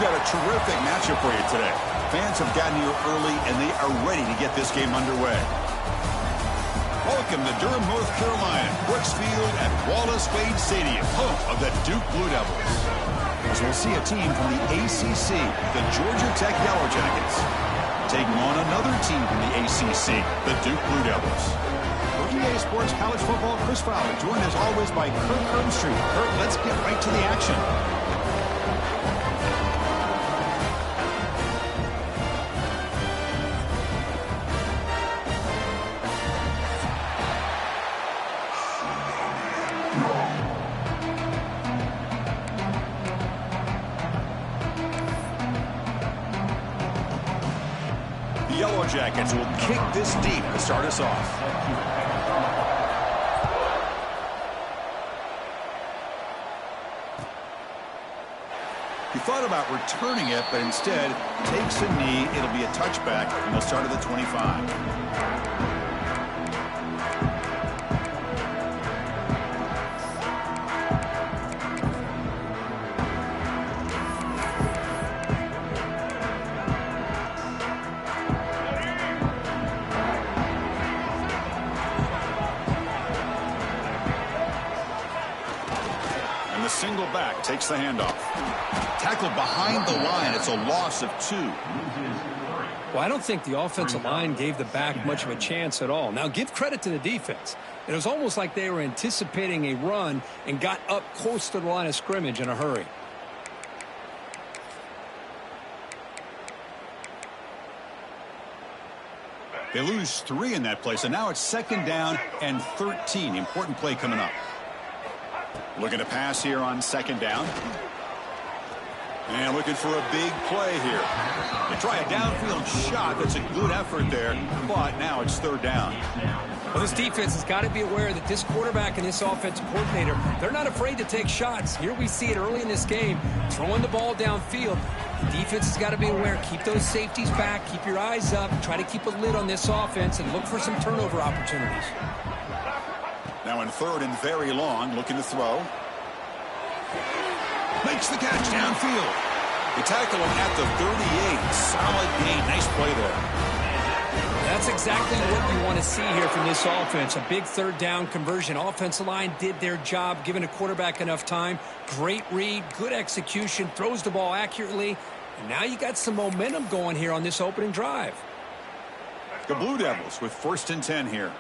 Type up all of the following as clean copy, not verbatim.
We've got a terrific matchup for you today. Fans have gotten here early, and they are ready to get this game underway. Welcome to Durham, North Carolina, Brooks Field at Wallace Wade Stadium, home of the Duke Blue Devils. As we'll see a team from the ACC, the Georgia Tech Yellow Jackets, taking on another team from the ACC, the Duke Blue Devils. For EA Sports College Football, Chris Fowler, joined as always by Kirk Herbstreit. Kirk, let's get right to the action. Yellow Jackets will kick this deep to start us off. He thought about returning it, but instead takes a knee. It'll be a touchback, and they'll start at the 25. Single back takes the handoff. Tackled behind the line. It's a loss of 2. Well, I don't think the offensive line gave the back much of a chance at all. Now, give credit to the defense. It was almost like they were anticipating a run and got up close to the line of scrimmage in a hurry. They lose 3 in that play, so now it's 2nd down and 13. Important play coming up. Looking to pass here on 2nd down. And looking for a big play here. They try a downfield shot. That's a good effort there, but now it's 3rd down. Well, this defense has got to be aware that this quarterback and this offensive coordinator, they're not afraid to take shots. Here we see it early in this game, throwing the ball downfield. The defense has got to be aware. Keep those safeties back. Keep your eyes up. Try to keep a lid on this offense and look for some turnover opportunities. Now in 3rd and very long, looking to throw. Makes the catch downfield. They tackle him at the 38. Solid gain. Nice play there. That's exactly what you want to see here from this offense. A big 3rd down conversion. Offensive line did their job, giving a quarterback enough time. Great read, good execution, throws the ball accurately. And now you got some momentum going here on this opening drive. The Blue Devils with 1st and 10 here.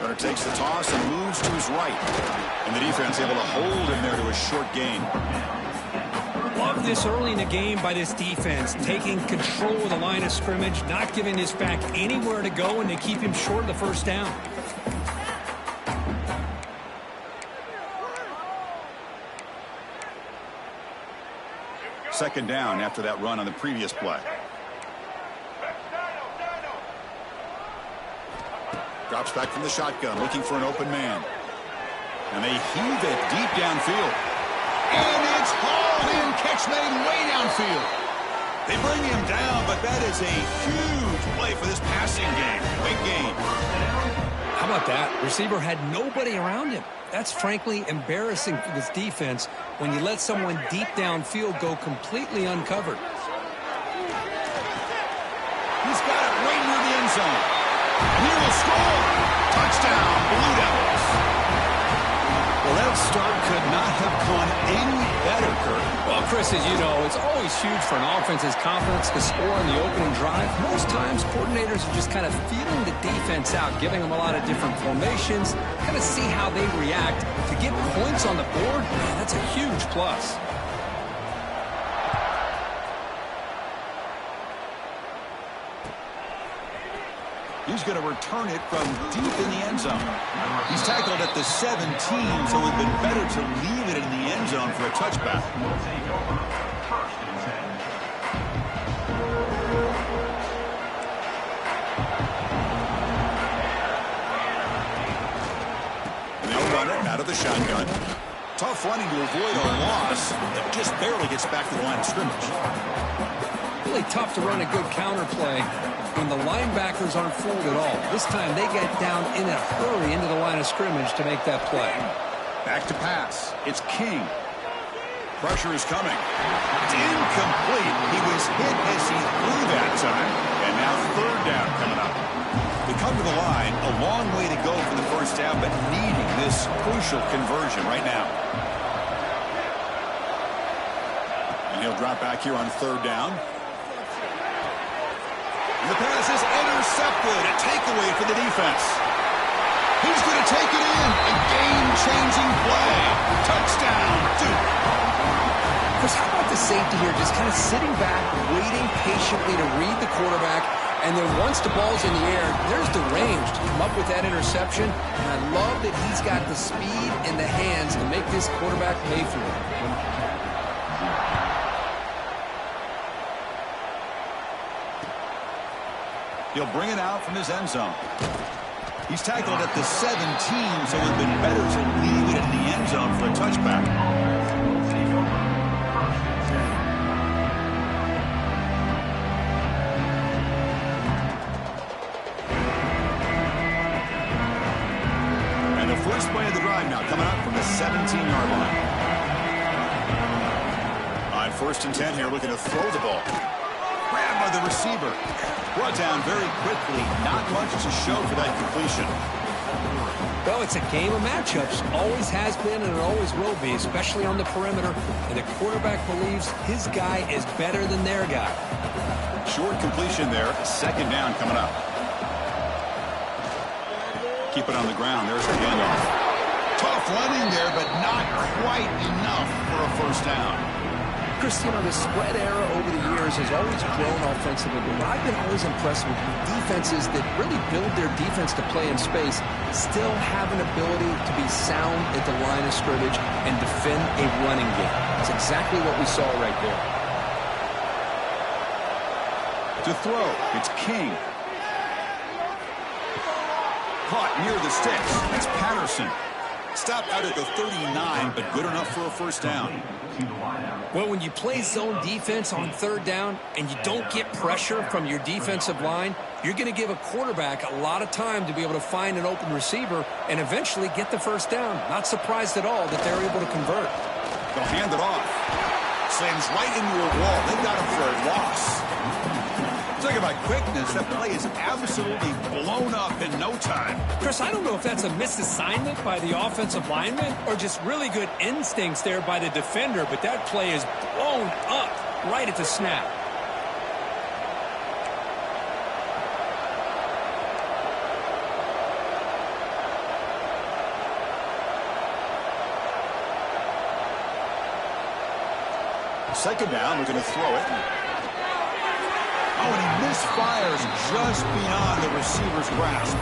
Runner takes the toss and moves to his right. And the defense able to hold him there to a short gain. Love this early in the game by this defense, taking control of the line of scrimmage, not giving this back anywhere to go, and they keep him short of the 1st down. Second down after that run on the previous play. Drops back from the shotgun, looking for an open man. And they heave it deep downfield. And it's hauled in, catch made way downfield. They bring him down, but that is a huge play for this passing game. Big gain. How about that? Receiver had nobody around him. That's frankly embarrassing for this defense when you let someone deep downfield go completely uncovered. He's got it right near the end zone. And he will score. Touchdown, Blue Devils. Well, that start could not have gone any better, Kurt. Well, Chris, as you know, it's always huge for an offense's confidence to score in the opening drive. Most times, coordinators are just kind of feeling the defense out, giving them a lot of different formations, kind of see how they react. To get points on the board, man, that's a huge plus. He's going to return it from deep in the end zone. He's tackled at the 17, so it would have been better to leave it in the end zone for a touchback. And they'll run it out of the shotgun. Tough running to avoid a loss. It just barely gets back to the line of scrimmage. Really tough to run a good counter play when the linebackers aren't fooled at all. This time they get down in a hurry into the line of scrimmage to make that play. Back to pass. It's King. Pressure is coming. It's incomplete. He was hit as he threw that time. And now third down coming up. We come to the line. A long way to go for the first down, but needing this crucial conversion right now. And he'll drop back here on third down. And the pass is intercepted. A takeaway for the defense. He's going to take it in. A game-changing play. Touchdown, Duke. Chris, how about the safety here? Just kind of sitting back, waiting patiently to read the quarterback. And then once the ball's in the air, there's the range to come up with that interception. And I love that he's got the speed in the hands to make this quarterback pay for it. He'll bring it out from his end zone. He's tackled at the 17, so it would have been better to leave it in the end zone for a touchback. And the first play of the drive now coming up from the 17-yard line. On 1st and 10 here, looking to throw the ball. Grabbed by the receiver. Brought down very quickly. Not much to show for that completion. Well, it's a game of matchups. Always has been and it always will be, especially on the perimeter. And the quarterback believes his guy is better than their guy. Short completion there. 2nd down coming up. Keep it on the ground. There's the handoff. Tough running there, but not quite enough for a first down. Chris, you know, the spread era over the years has always grown offensively, but I've been always impressed with defenses that really build their defense to play in space, still have an ability to be sound at the line of scrimmage and defend a running game. That's exactly what we saw right there. To throw, it's King. Caught near the sticks. It's Patterson. Stopped out at the 39, but good enough for a first down. Well, when you play zone defense on 3rd down and you don't get pressure from your defensive line, you're going to give a quarterback a lot of time to be able to find an open receiver and eventually get the first down. Not surprised at all that they're able to convert. They'll hand it off. Slams right into a wall. They got him for a loss. Talking about quickness, that play is absolutely blown up in no time. Chris, I don't know if that's a misassignment by the offensive lineman or just really good instincts there by the defender, but that play is blown up right at the snap. Second down, we're going to throw it. Oh, and he misfires just beyond the receiver's grasp.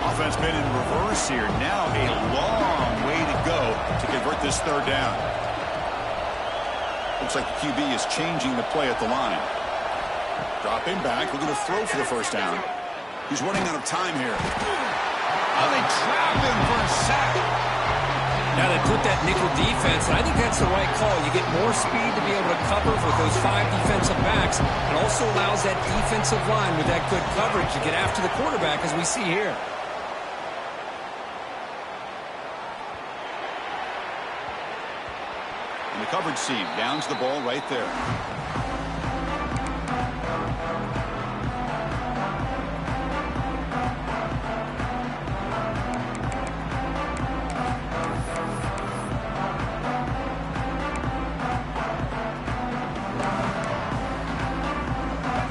Offense been in reverse here. Now a long way to go to convert this 3rd down. Looks like the QB is changing the play at the line. Dropping back, looking to throw for the first down. He's running out of time here. Oh, they trap him for a sack. Now they put that nickel defense, and I think that's the right call. You get more speed to be able to cover with those 5 defensive backs. It also allows that defensive line with that good coverage to get after the quarterback, as we see here. And the coverage seam downs the ball right there.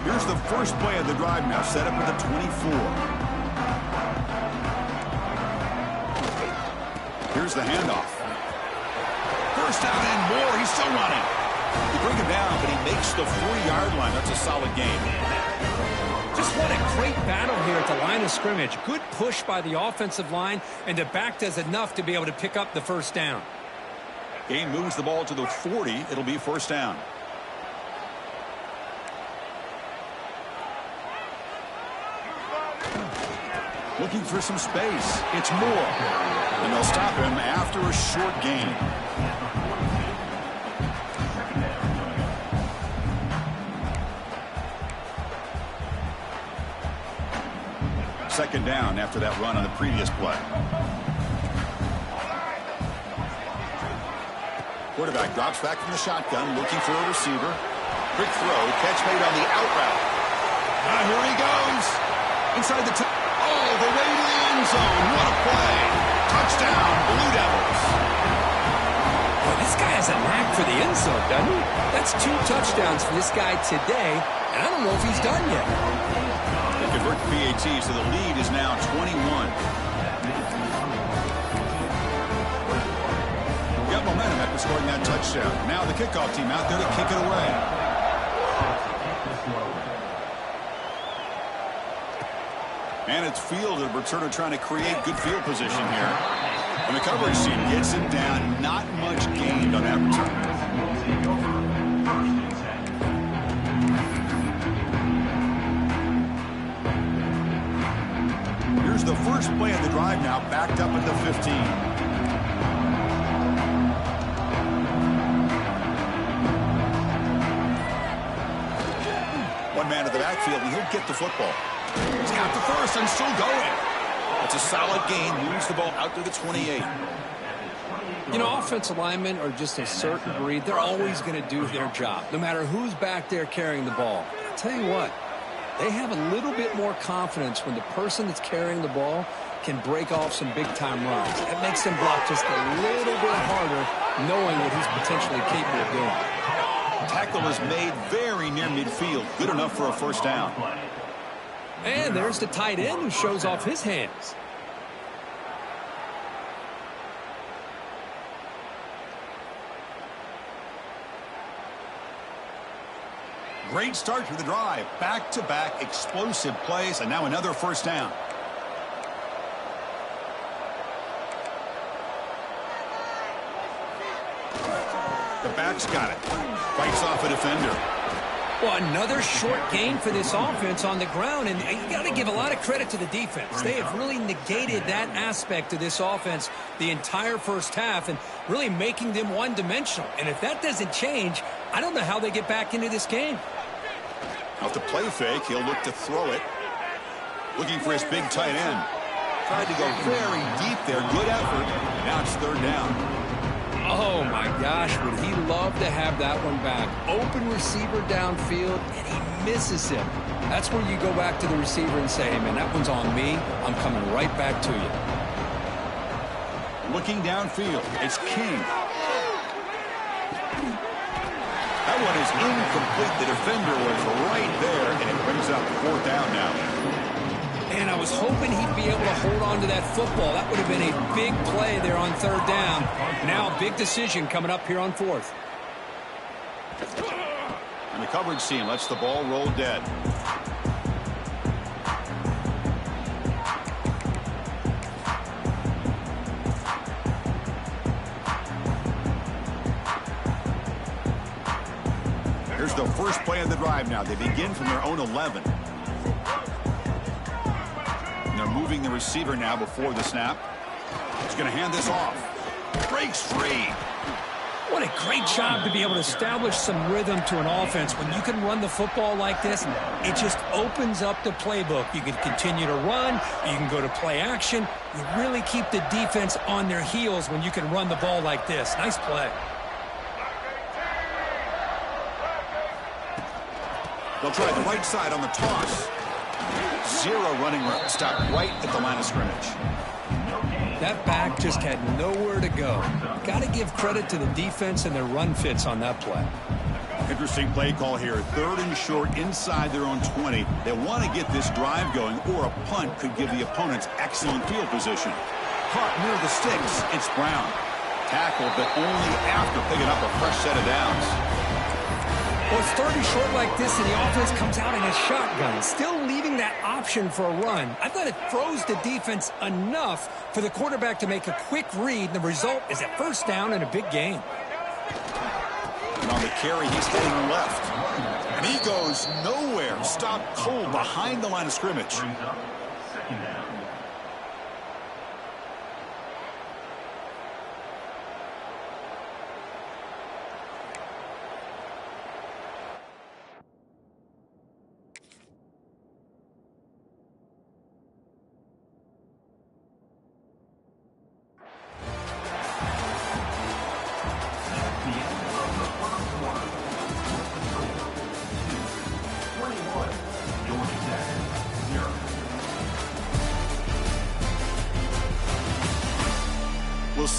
Here's the first play of the drive now, set up at the 24. Here's the handoff. First down and more. He's still running. You bring him down, but he makes the 4-yard line. That's a solid game. Just what a great battle here at the line of scrimmage. Good push by the offensive line, and the back does enough to be able to pick up the first down. Gain moves the ball to the 40. It'll be first down. Looking for some space. It's Moore. And they'll stop him after a short gain. second down after that run on the previous play. Quarterback drops back from the shotgun, looking for a receiver. Quick throw, catch made on the out route. Here he goes. Inside the all the way to the end zone. What a play. Touchdown, Blue Devils. Well, this guy has a knack for the end zone, doesn't he? That's 2 touchdowns for this guy today, and I don't know if he's done yet. They convert the PAT, so the lead is now 21. Got momentum after scoring that touchdown. Now the kickoff team out there to kick it away. And it's field and returner trying to create good field position here. And the coverage team gets it down. Not much gained on that return. Here's the first play of the drive now, backed up at the 15. One man to the backfield, and he'll get the football. He's got the first and still going. That's a solid gain. Moves the ball out to the 28. You know, offensive linemen are just a certain breed. They're always going to do their job, no matter who's back there carrying the ball. I'll tell you what, they have a little bit more confidence when the person that's carrying the ball can break off some big-time runs. It makes them block just a little bit harder, knowing what he's potentially capable of doing. Tackle is made very near midfield. Good enough for a first down. And there's the tight end who shows off his hands. Great start to the drive. Back-to-back explosive plays, and now another first down. The back's got it. Fights off a defender. Well, another short gain for this offense on the ground, and you got to give a lot of credit to the defense. They have really negated that aspect of this offense the entire first half and really making them one-dimensional. And if that doesn't change, I don't know how they get back into this game. Off the play fake, he'll look to throw it. Looking for his big tight end. Tried to go very deep there. Good effort. Now it's third down. Oh, my gosh, would he love to have that one back. Open receiver downfield, and he misses him. That's where you go back to the receiver and say, hey, man, that one's on me. I'm coming right back to you. Looking downfield, it's King. That one is incomplete. The defender was right there, and it brings up fourth down now. And I was hoping he'd be able to hold on to that football. That would have been a big play there on third down. Now a big decision coming up here on fourth. And the coverage team lets the ball roll dead. Here's the first play of the drive now. They begin from their own 11. They're moving the receiver now before the snap. He's going to hand this off. Breaks free. What a great job to be able to establish some rhythm to an offense. When you can run the football like this, it just opens up the playbook. You can continue to run. You can go to play action. You really keep the defense on their heels when you can run the ball like this. Nice play. They'll try the right side on the toss. Zero running route. Stop right at the line of scrimmage. That back just had nowhere to go. Got to give credit to the defense and their run fits on that play. Interesting play call here. Third and short inside their own 20. They want to get this drive going, or a punt could give the opponents excellent field position. Caught near the sticks. It's Brown. Tackled, but only after picking up a fresh set of downs. Well, it's third and short like this, and the offense comes out in a shotgun, still leaving that option for a run. I thought it froze the defense enough for the quarterback to make a quick read, and the result is a first down and a big gain. And on the carry, he's heading left. And he goes nowhere. Stopped cold behind the line of scrimmage.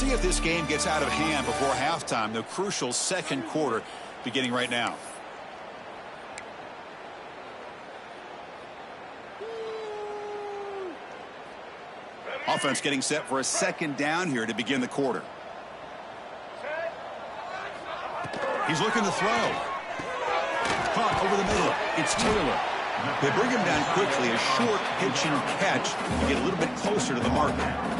see if this game gets out of hand before halftime. The crucial second quarter beginning right now. Offense getting set for a second down here to begin the quarter. He's looking to throw. Caught over the middle. It's Taylor. They bring him down quickly. A short pitch and catch to get a little bit closer to the marker.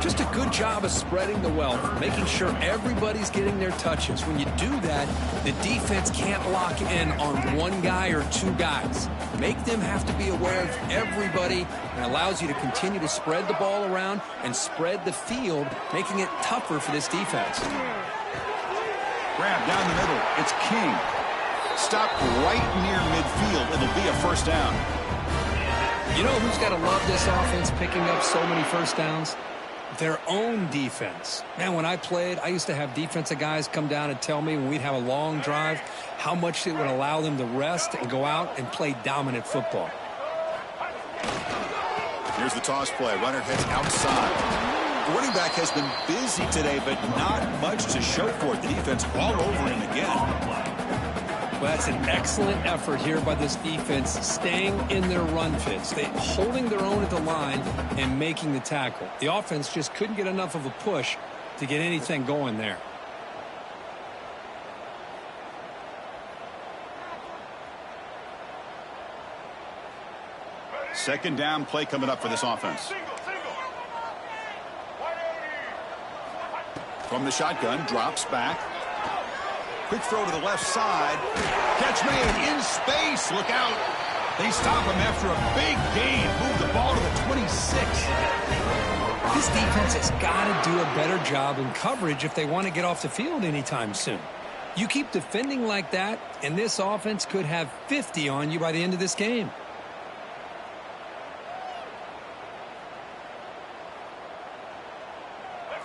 Just a good job of spreading the wealth, making sure everybody's getting their touches. When you do that, the defense can't lock in on one guy or two guys. Make them have to be aware of everybody, and allows you to continue to spread the ball around and spread the field, making it tougher for this defense. Grab down the middle. It's King. Stopped right near midfield. It'll be a first down. You know who's got to love this offense picking up so many first downs? Their own defense. Man, when I played, I used to have defensive guys come down and tell me when we'd have a long drive how much it would allow them to rest and go out and play dominant football. Here's the toss play. Runner heads outside. The running back has been busy today, but not much to show for it. The defense all over him again. Well, that's an excellent effort here by this defense, staying in their run fits. They holding their own at the line and making the tackle. The offense just couldn't get enough of a push to get anything going there. Second down play coming up for this offense. From the shotgun, drops back. Quick throw to the left side. Catch made in space. Look out. They stop him after a big gain. Move the ball to the 26. This defense has got to do a better job in coverage if they want to get off the field anytime soon. You keep defending like that, and this offense could have 50 on you by the end of this game.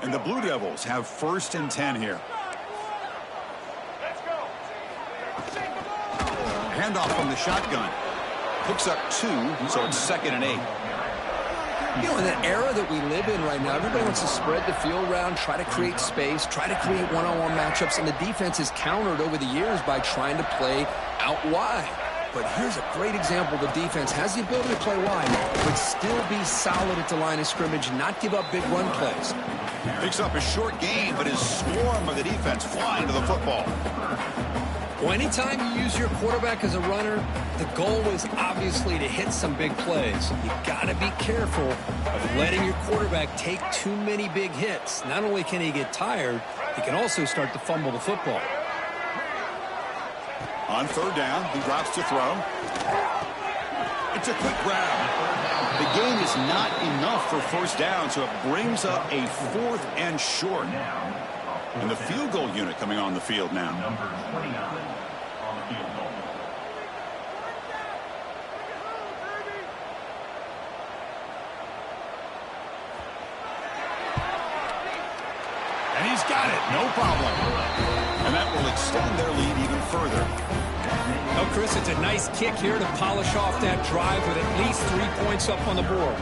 And the Blue Devils have 1st and 10 here. Handoff from the shotgun. Picks up 2, so it's 2nd and 8. You know, in the era that we live in right now, everybody wants to spread the field around, try to create space, try to create one-on-one matchups, and the defense is countered over the years by trying to play out wide. But here's a great example. The defense has the ability to play wide, but still be solid at the line of scrimmage and not give up big run plays. Picks up a short gain, but his swarm of the defense flying to the football. Well, anytime you use your quarterback as a runner, the goal is obviously to hit some big plays. You got to be careful of letting your quarterback take too many big hits. Not only can he get tired, he can also start to fumble the football. On 3rd down, he drops to throw. It's a quick grab. The gain is not enough for 1st down, so it brings up a 4th and short. And the field goal unit coming on the field now. Number 29 on the field goal. And he's got it. No problem. And that will extend their lead even further. Oh, Chris, it's a nice kick here to polish off that drive with at least 3 points up on the board.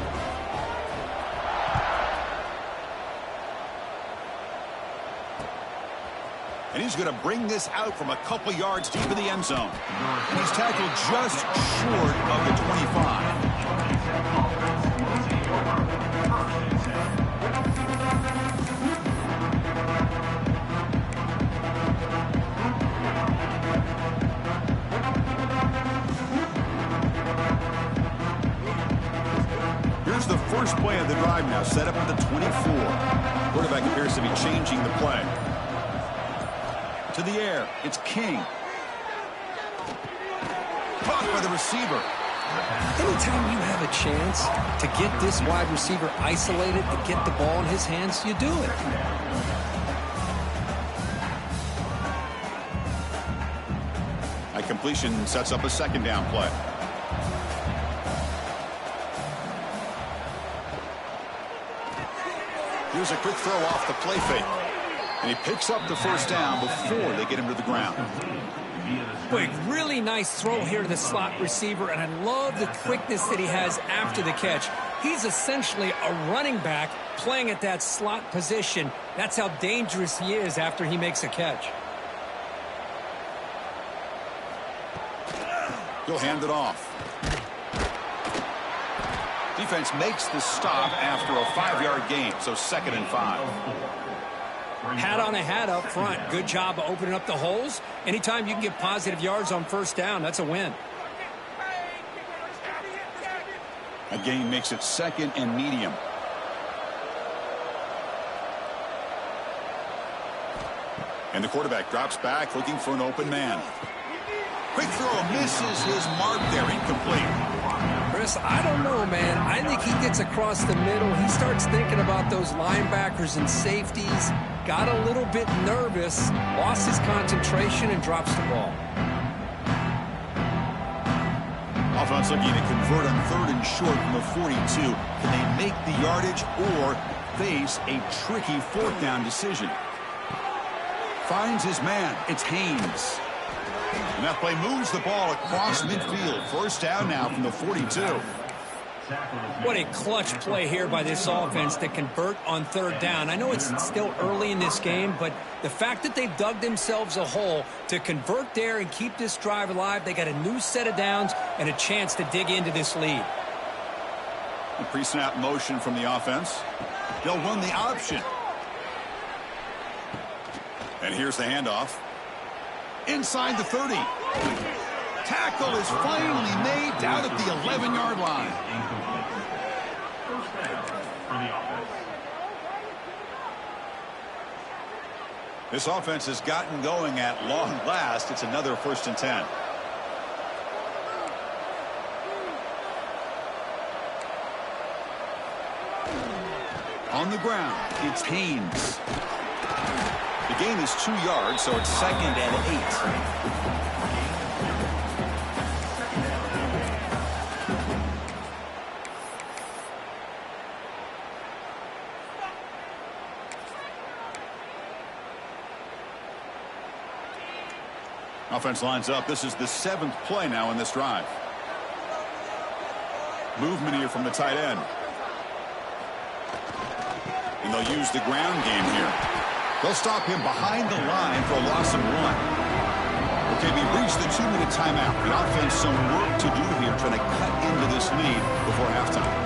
And he's going to bring this out from a couple yards deep in the end zone. And he's tackled just short of the 25. Here's the first play of the drive now, set up at the 24. Quarterback appears to be changing the play. To the air, it's King. Caught by the receiver. Anytime you have a chance to get this wide receiver isolated, to get the ball in his hands, you do it. A completion sets up a 2nd down play. Here's a quick throw off the play fake. And he picks up the 1st down before they get him to the ground. Boy, really nice throw here to the slot receiver, and I love the quickness that he has after the catch. He's essentially a running back playing at that slot position. That's how dangerous he is after he makes a catch. He'll hand it off. Defense makes the stop after a 5-yard gain, so 2nd and 5. Hat on a hat up front. Good job of opening up the holes. Anytime you can get positive yards on first down, that's a win. A gain makes it 2nd and medium. And the quarterback drops back looking for an open man. Quick throw misses his mark there, incomplete. Chris, I don't know, man. I think he gets across the middle. He starts thinking about those linebackers and safeties. Got a little bit nervous, lost his concentration, and drops the ball. Offense looking to convert on 3rd and short from the 42. Can they make the yardage or face a tricky 4th down decision? Finds his man. It's Haynes. And that play moves the ball across midfield. 1st down now from the 42. What a clutch play here by this offense to convert on 3rd down. I know it's still early in this game, but the fact that they've dug themselves a hole to convert there and keep this drive alive, they got a new set of downs and a chance to dig into this lead. A pre-snap motion from the offense. They'll run the option. And here's the handoff. Inside the 30. Tackle is finally made down at the 11-yard line. This offense has gotten going at long last. It's another 1st and 10. On the ground, it's Haynes. The gain is 2 yards, so it's 2nd and 8. Offense lines up. This is the 7th play now in this drive. Movement here from the tight end. And they'll use the ground game here. They'll stop him behind the line for a loss of 1. Okay, we reached the 2-minute timeout. The offense some work to do here, trying to cut into this lead before halftime.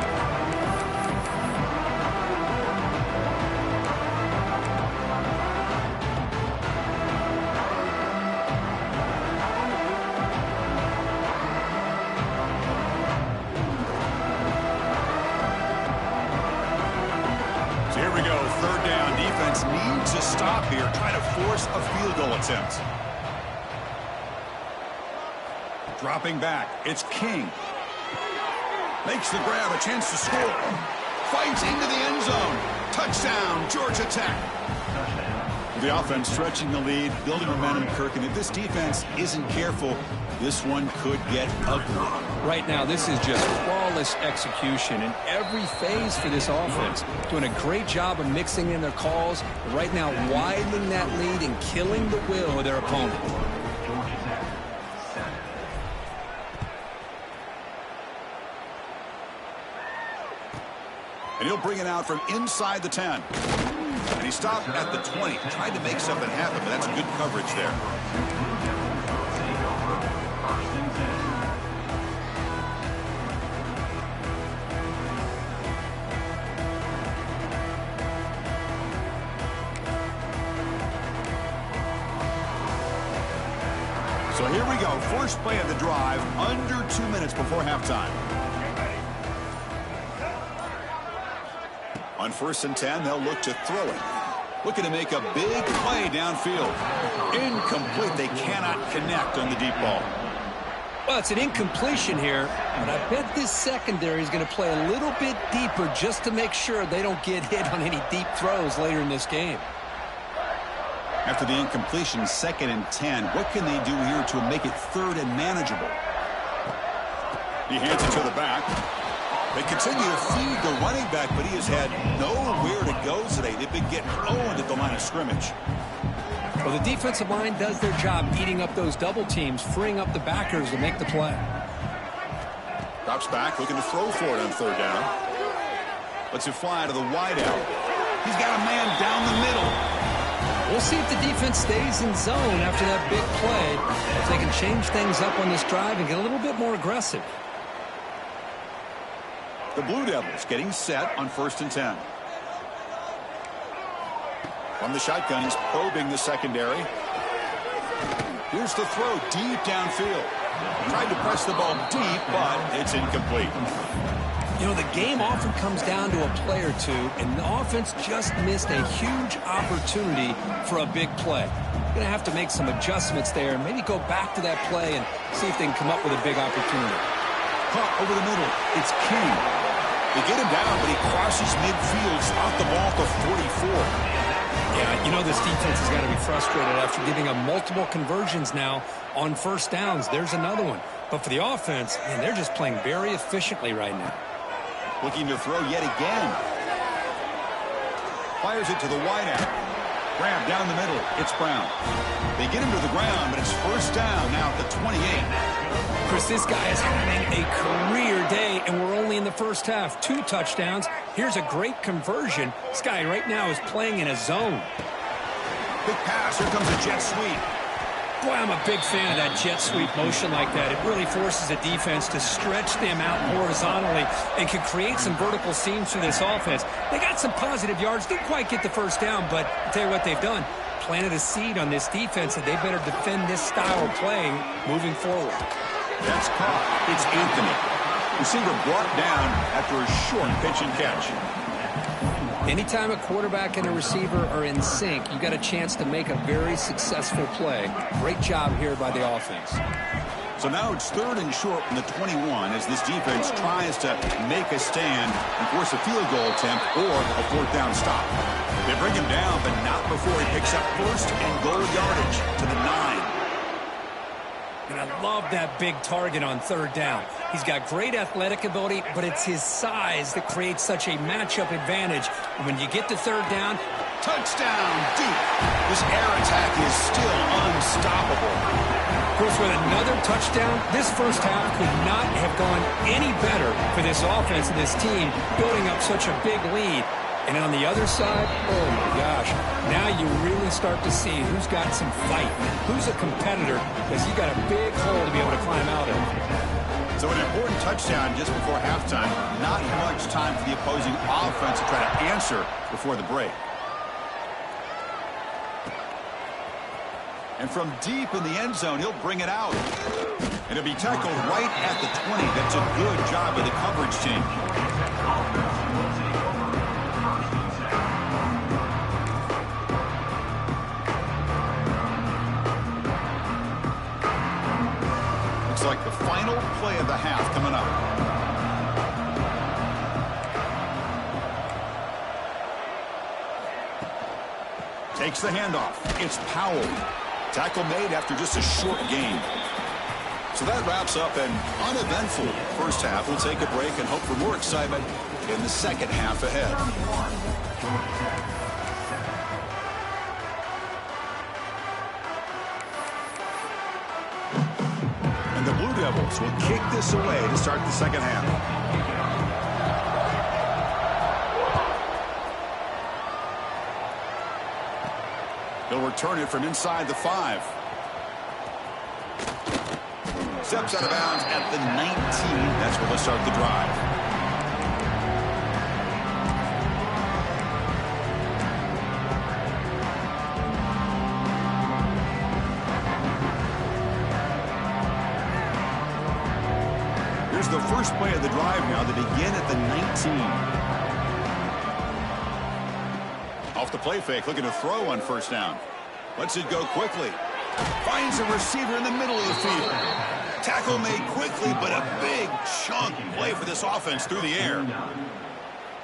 Here we go, 3rd down. Defense needs a stop here, trying to force a field goal attempt. Dropping back, it's King. Makes the grab, a chance to score. Fights into the end zone. Touchdown, Georgia Tech. The offense stretching the lead, building momentum, Kirk, and if this defense isn't careful, this one could get ugly. Right now, this is just flawless execution in every phase for this offense. Doing a great job of mixing in their calls. Right now, widening that lead and killing the will of their opponent. And he'll bring it out from inside the 10. And he stopped at the 20. Tried to make something happen, but that's good coverage there. So here we go. First play of the drive, under 2 minutes before halftime. On 1st and 10, they'll look to throw it. Looking to make a big play downfield. Incomplete. They cannot connect on the deep ball. Well, it's an incompletion here, but I bet this secondary is going to play a little bit deeper just to make sure they don't get hit on any deep throws later in this game. After the incompletion, 2nd and 10. What can they do here to make it 3rd and manageable? He hands it to the back. They continue to feed the running back, but he has had nowhere to go today. They've been getting owned at the line of scrimmage. Well, the defensive line does their job eating up those double teams, freeing up the backers to make the play. Drops back, looking to throw for it on 3rd down. Lets it fly to the wideout. He's got a man down the middle. We'll see if the defense stays in zone after that big play, if they can change things up on this drive and get a little bit more aggressive. The Blue Devils getting set on 1st and 10. From the shotgun, he's probing the secondary. Here's the throw deep downfield. Tried to press the ball deep, but it's incomplete. You know, the game often comes down to a play or two, and the offense just missed a huge opportunity for a big play. Going to have to make some adjustments there and maybe go back to that play and see if they can come up with a big opportunity. Caught over the middle. It's King. They get him down, but he crosses midfield, stopped the ball to 44. Yeah, you know this defense has got to be frustrated after giving up multiple conversions now on 1st downs. There's another one. But for the offense, man, they're just playing very efficiently right now. Looking to throw yet again. Fires it to the wideout. Grab down the middle. It's Brown. They get him to the ground, but it's 1st down now at the 28. Chris, this guy is having a career day, and we're only in the 1st half. 2 touchdowns. Here's a great conversion. This guy right now is playing in a zone. Big pass. Here comes a jet sweep. Boy, I'm a big fan of that jet sweep motion like that. It really forces a defense to stretch them out horizontally and can create some vertical seams for this offense. They got some positive yards. Didn't quite get the 1st down, but I'll tell you what they've done. Planted a seed on this defense, and they better defend this style of playing moving forward. That's caught. It's Anthony. Receiver brought down after a short pitch and catch. Anytime a quarterback and a receiver are in sync, you got a chance to make a very successful play. Great job here by the offense. So now it's 3rd and short from the 21 as this defense tries to make a stand and force a field goal attempt or a 4th down stop. They bring him down, but not before he picks up 1st and goal yardage to the 9. And I love that big target on 3rd down. He's got great athletic ability, but it's his size that creates such a matchup advantage. And when you get to 3rd down, touchdown deep. This air attack is still unstoppable. Of course, with another touchdown, this 1st half could not have gone any better for this offense and this team, building up such a big lead. And on the other side, oh my gosh, now you really start to see who's got some fight, who's a competitor, because you got a big hole to be able to climb out of. So an important touchdown just before halftime. Not much time for the opposing offense to try to answer before the break. And from deep in the end zone, he'll bring it out. And it'll be tackled right at the 20. That's a good job of the coverage team. Looks like the final play of the half coming up. Takes the handoff. It's Powell. Tackle made after just a short gain. So that wraps up an uneventful 1st half. We'll take a break and hope for more excitement in the 2nd half ahead. And the Blue Devils will kick this away to start the 2nd half. He'll return it from inside the 5. Steps out of bounds at the 19. That's where they'll start the drive. Here's the first play of the drive now. They begin at the 19. Off the play fake, looking to throw on 1st down. Lets it go quickly. Finds a receiver in the middle of the field. Tackle made quickly, but a big chunk play for this offense through the air.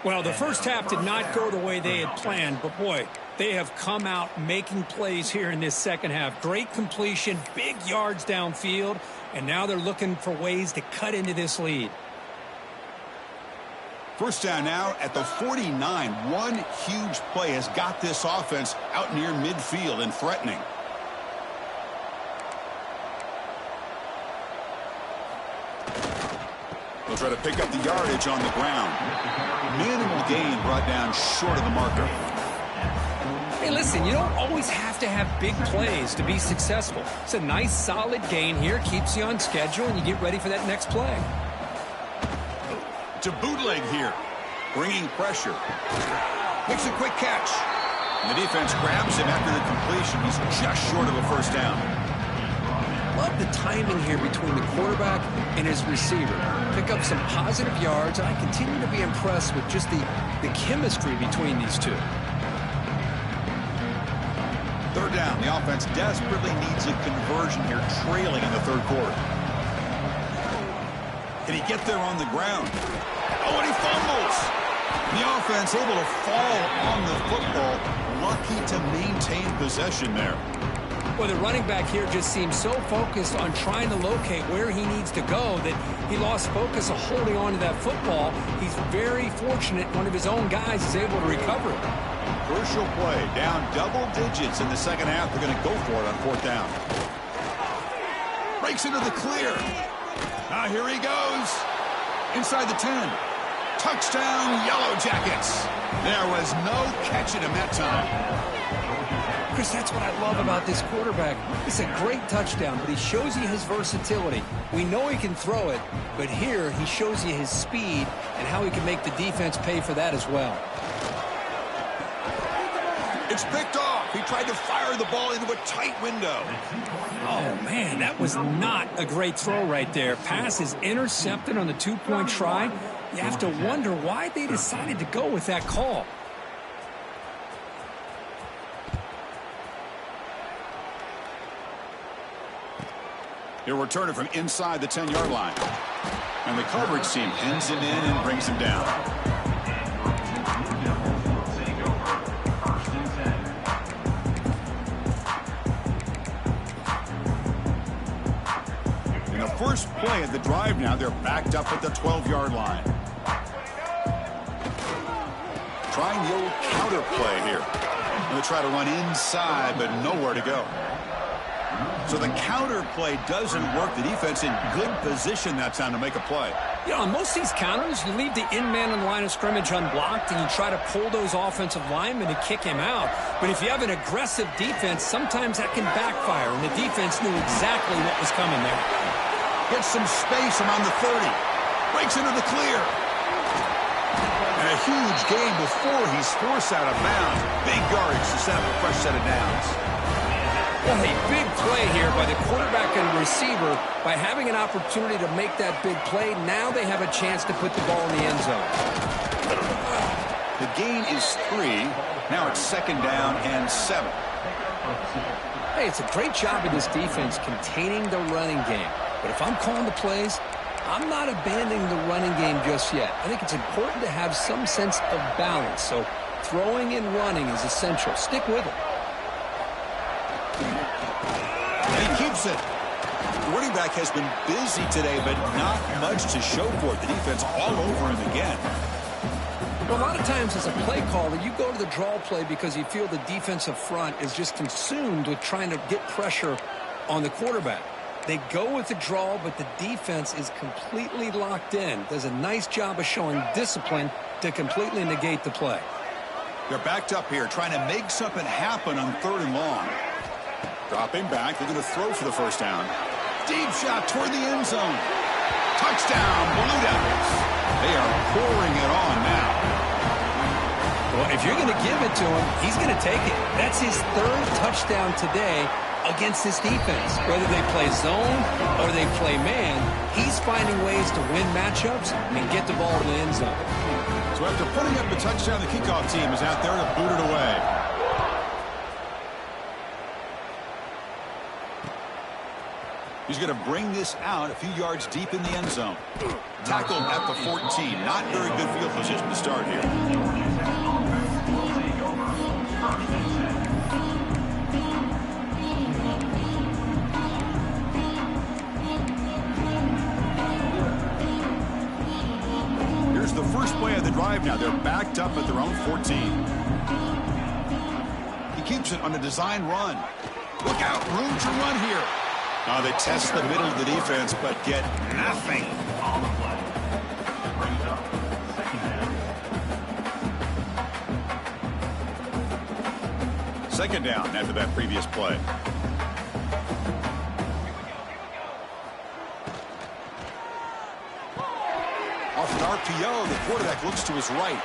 Well, the 1st half did not go the way they had planned, but boy, they have come out making plays here in this 2nd half. Great completion, big yards downfield, and now they're looking for ways to cut into this lead. 1st down now at the 49. One huge play has got this offense out near midfield and threatening. They'll try to pick up the yardage on the ground. Minimal gain brought down short of the marker. Hey, listen, you don't always have to have big plays to be successful. It's a nice, solid gain here. Keeps you on schedule, and you get ready for that next play. To bootleg here. Bringing pressure. Makes a quick catch. And the defense grabs him after the completion. He's just short of a first down. Love the timing here between the quarterback and his receiver. Pick up some positive yards. I continue to be impressed with just the chemistry between these two. Third down. The offense desperately needs a conversion here, trailing in the third quarter. Can he get there on the ground? Oh, and he fumbles. The offense able to fall on the football. Lucky to maintain possession there. Well, the running back here just seems so focused on trying to locate where he needs to go that he lost focus of holding on to that football. He's very fortunate one of his own guys is able to recover it. Crucial play. Down double digits in the second half. They're going to go for it on fourth down. Breaks into the clear. Now here he goes. Inside the 10. Touchdown, Yellow Jackets. There was no catching him that time. Chris, that's what I love about this quarterback. It's a great touchdown, but he shows you his versatility. We know he can throw it, but here he shows you his speed and how he can make the defense pay for that as well. It's picked off. He tried to fire the ball into a tight window. Oh, man, that was not a great throw right there. Pass is intercepted on the two-point try. You have to wonder why they decided to go with that call. He'll return it from inside the 10-yard line. And the coverage team pins him in and brings him down. In the first play of the drive now, they're backed up at the 12-yard line. Trying the old counter play here. They'll try to run inside, but nowhere to go. So the counter play doesn't work. The defense in good position that time to make a play. You know, on most of these counters, you leave the in-man on the line of scrimmage unblocked, and you try to pull those offensive linemen to kick him out. But if you have an aggressive defense, sometimes that can backfire, and the defense knew exactly what was coming there. Gets some space around the 30. Breaks into the clear. And a huge gain before he's forced out of bounds. Big yardage to set up a fresh set of downs. Well, a big play here by the quarterback and receiver. By having an opportunity to make that big play, now they have a chance to put the ball in the end zone. The gain is 3. Now it's second down and 7. Hey, it's a great job of this defense containing the running game. But if I'm calling the plays, I'm not abandoning the running game just yet. I think it's important to have some sense of balance. So throwing and running is essential. Stick with it. And he keeps it. The running back has been busy today, but not much to show for it. The defense all over him again. Well, a lot of times as a play caller, you go to the draw play because you feel the defensive front is just consumed with trying to get pressure on the quarterback. They go with the draw, but the defense is completely locked in. Does a nice job of showing discipline to completely negate the play. They're backed up here, trying to make something happen on 3rd and long. Dropping back, they're going to throw for the first down. Deep shot toward the end zone. Touchdown, Blue Devils. They are pouring it on now. Well, if you're going to give it to him, he's going to take it. That's his 3rd touchdown today against this defense. Whether they play zone or they play man, he's finding ways to win matchups and get the ball to the end zone. So after putting up the touchdown, the kickoff team is out there to boot it away. He's going to bring this out a few yards deep in the end zone. Tackled at the 14. Not very good field position to start here. Here's the first play of the drive now. They're backed up at their own 14. He keeps it on a design run. Look out, room to run here. They test the middle of the defense, but get nothing. Second down after that previous play. Off an RPO, the quarterback looks to his right.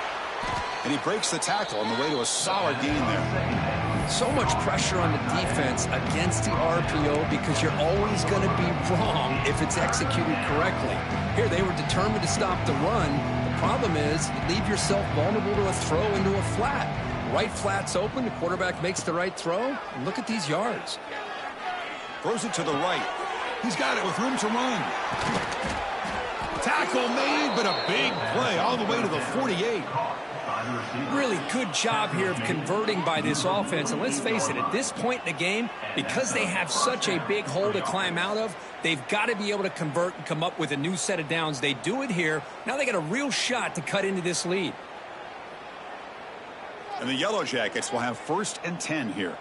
And he breaks the tackle on the way to a solid gain there. So much pressure on the defense against the RPO because you're always going to be wrong if it's executed correctly. Here, they were determined to stop the run. The problem is you leave yourself vulnerable to a throw into a flat. Right flat's open, the quarterback makes the right throw, and look at these yards. Throws it to the right. He's got it with room to run. Tackle made, but a big play all the way to the 48. Really good job here of converting by this offense. And let's face it, at this point in the game, because they have such a big hole to climb out of, they've got to be able to convert and come up with a new set of downs. They do it here. Now they got a real shot to cut into this lead. And the Yellow Jackets will have 1st and 10 here.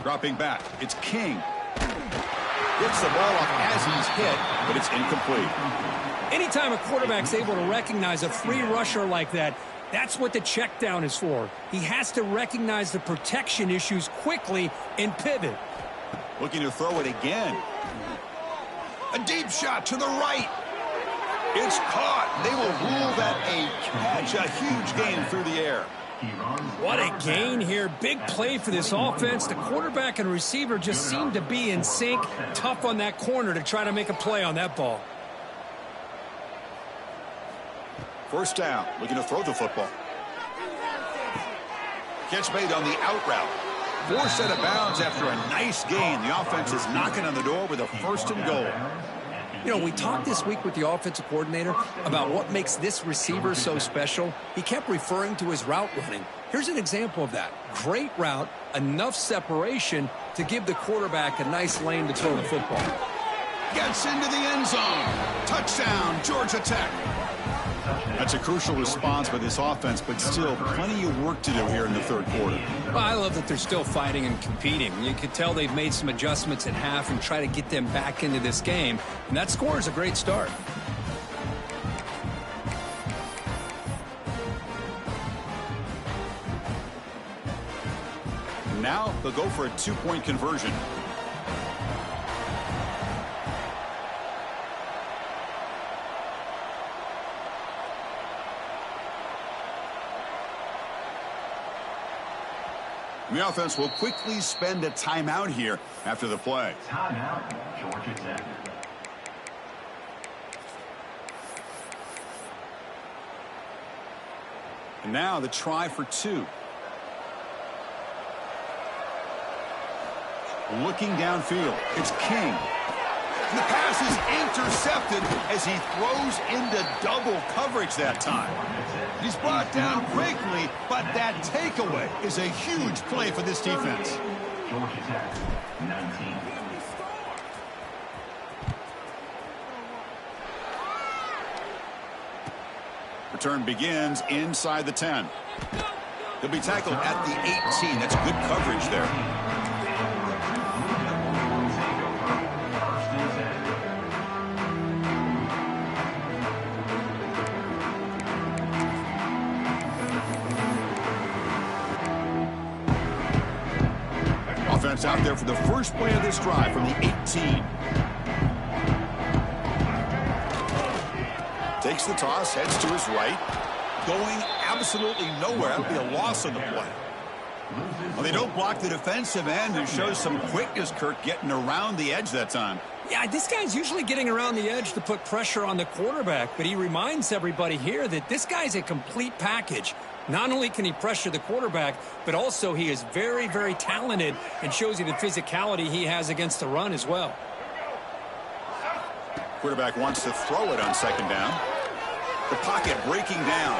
Dropping back, it's King. Gets the ball off as he's hit, but it's incomplete. Anytime a quarterback's able to recognize a free rusher like that, that's what the check down is for. He has to recognize the protection issues quickly and pivot. Looking to throw it again. A deep shot to the right. It's caught. They will rule that a catch. A huge gain through the air. What a gain here. Big play for this offense. The quarterback and receiver just seem to be in sync. Tough on that corner to try to make a play on that ball. First down, looking to throw the football. Catch made on the out route. Forced out of bounds after a nice gain. The offense is knocking on the door with a 1st and goal. You know, we talked this week with the offensive coordinator about what makes this receiver so special. He kept referring to his route running. Here's an example of that. Great route, enough separation to give the quarterback a nice lane to throw the football. Gets into the end zone. Touchdown, Georgia Tech. That's a crucial response by this offense, but still plenty of work to do here in the 3rd quarter. Well, I love that they're still fighting and competing. You could tell they've made some adjustments at half and try to get them back into this game. And that score is a great start. Now they'll go for a 2-point conversion. The offense will quickly spend a timeout here after the play. Timeout, Georgia Tech. And now the try for 2. Looking downfield, it's King. The pass is intercepted as he throws into double coverage that time. He's brought down quickly, but that takeaway is a huge play for this defense. Georgia Tech, 19. Return begins inside the 10. He'll be tackled at the 18. That's good coverage there. Offense out there for the first play of this drive from the 18. Takes the toss, heads to his right. Going absolutely nowhere. That'll be a loss on the play. Well, they don't block the defensive end and shows some quickness, Kirk, getting around the edge that time. Yeah, this guy's usually getting around the edge to put pressure on the quarterback, but he reminds everybody here that this guy's a complete package. Not only can he pressure the quarterback, but also he is very, very talented and shows you the physicality he has against the run as well. Quarterback wants to throw it on 2nd down. The pocket breaking down.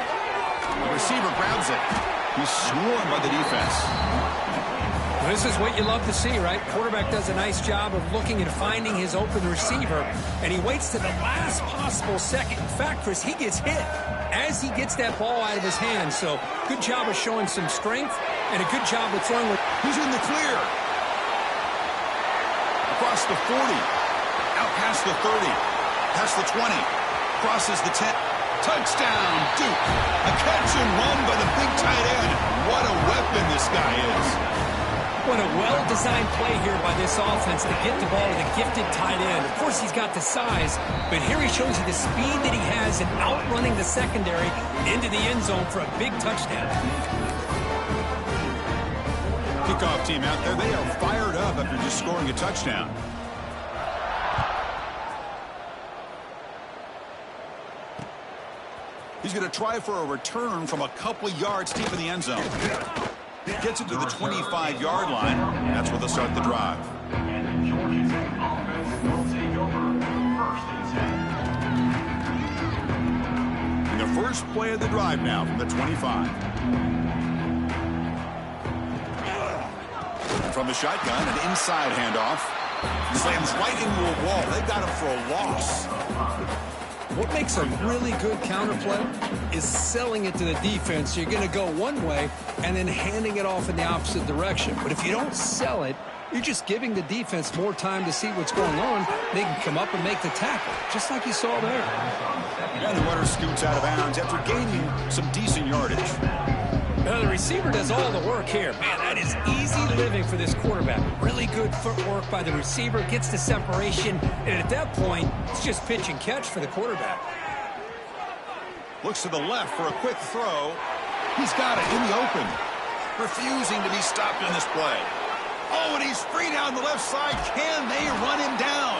The receiver grabs it. He's swarmed by the defense. Well, this is what you love to see, right? Quarterback does a nice job of looking and finding his open receiver, and he waits to the last possible second. In fact, Chris, he gets hit as he gets that ball out of his hands. So good job of showing some strength and a good job of throwing. He's in the clear. Across the 40. Out past the 30. Past the 20. Crosses the 10. Touchdown, Duke. A catch and run by the big tight end. What a weapon this guy is. What a well-designed play here by this offense to get the ball to the gifted tight end. Of course, he's got the size, but here he shows you the speed that he has in outrunning the secondary into the end zone for a big touchdown. Kickoff team out there, they are fired up after just scoring a touchdown. He's going to try for a return from a couple of yards deep in the end zone. Gets it to the 25-yard line. That's where they'll start the drive. And the Georgia Tech offense will take over 1st and 10. And the first play of the drive now from the 25. From the shotgun, an inside handoff. Slams right into a wall. They got him for a loss. What makes a really good counterplay is selling it to the defense. You're going to go one way and then handing it off in the opposite direction. But if you don't sell it, you're just giving the defense more time to see what's going on. They can come up and make the tackle, just like you saw there. And the runner scoots out of bounds after gaining some decent yardage. Now, the receiver does all the work here. Man, that is easy living for this quarterback. Really good footwork by the receiver, gets the separation, and at that point, it's just pitch and catch for the quarterback. Looks to the left for a quick throw. He's got it in the open. Refusing to be stopped in this play. Oh, and he's free down the left side. Can they run him down?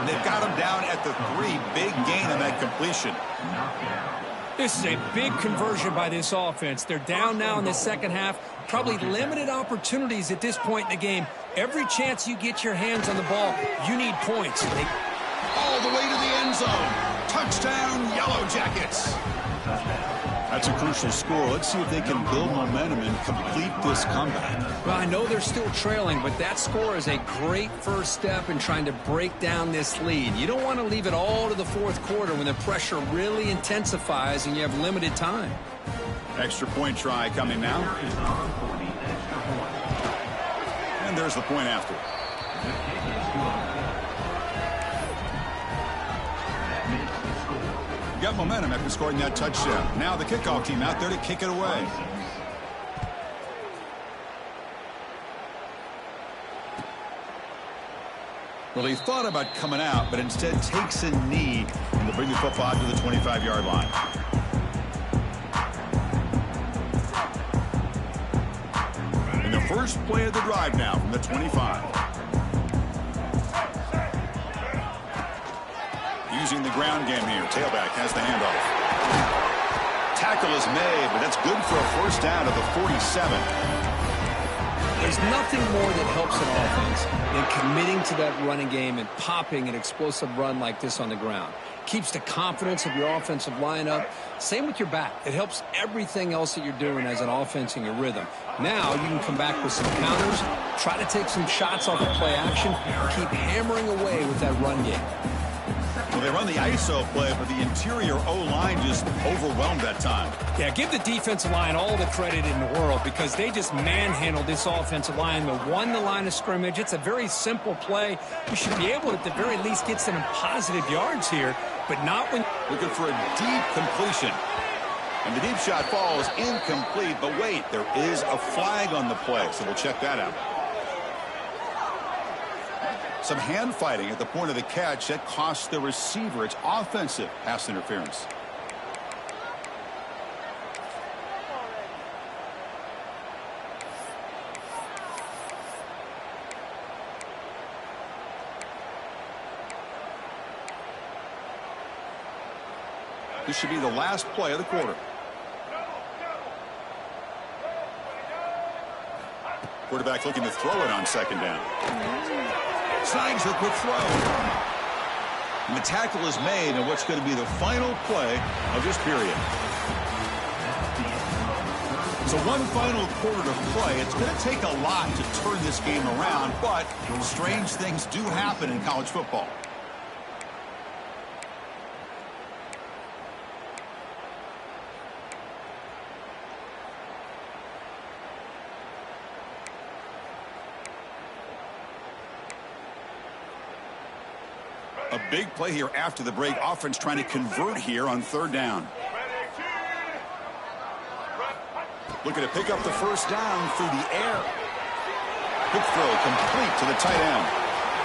They've got him down at the 3. Big gain on that completion. This is a big conversion by this offense. They're down now in the second half. Probably limited opportunities at this point in the game. Every chance you get your hands on the ball, you need points. All the way to the end zone. Touchdown, Yellow Jackets. That's a crucial score. Let's see if they can build momentum and complete this comeback. Well, I know they're still trailing, but that score is a great first step in trying to break down this lead. You don't want to leave it all to the fourth quarter when the pressure really intensifies and you have limited time. Extra point try coming now. And there's the point after. Got momentum after scoring that touchdown. Now the kickoff team out there to kick it away. Well, he thought about coming out, but instead takes a knee to bring the football to the 25-yard line. And the first play of the drive now from the 25. Using the ground game here. Tailback has the handoff. Tackle is made, but that's good for a first down at the 47. There's nothing more that helps an offense than committing to that running game and popping an explosive run like this on the ground. Keeps the confidence of your offensive lineup. Same with your back. It helps everything else that you're doing as an offense in your rhythm. Now you can come back with some counters, try to take some shots off of play action, keep hammering away with that run game. Well, they run the ISO play, but the interior O-line just overwhelmed that time. Yeah, give the defensive line all the credit in the world because they just manhandled this offensive line. They won the line of scrimmage. It's a very simple play. You should be able to, at the very least, get some positive yards here, but not when... Looking for a deep completion. And the deep shot falls incomplete, but wait, there is a flag on the play, so we'll check that out. Some hand fighting at the point of the catch. That costs the receiver. It's offensive pass interference. This should be the last play of the quarter. Quarterback looking to throw it on second down. Snags a quick throw. And the tackle is made in what's going to be the final play of this period. So one final quarter to play. It's going to take a lot to turn this game around, but strange things do happen in college football. A big play here after the break. Offense trying to convert here on third down. Looking to pick up the first down through the air. Quick throw complete to the tight end.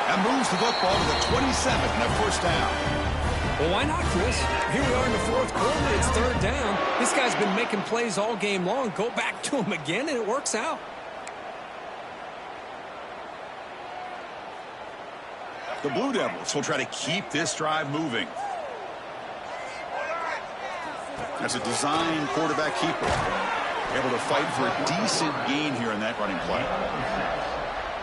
And moves the football to the 27 and a first down. Well, why not, Chris? Here we are in the fourth quarter. It's third down. This guy's been making plays all game long. Go back to him again, and it works out. The Blue Devils will try to keep this drive moving. That's a design quarterback keeper. Able to fight for a decent gain here in that running play.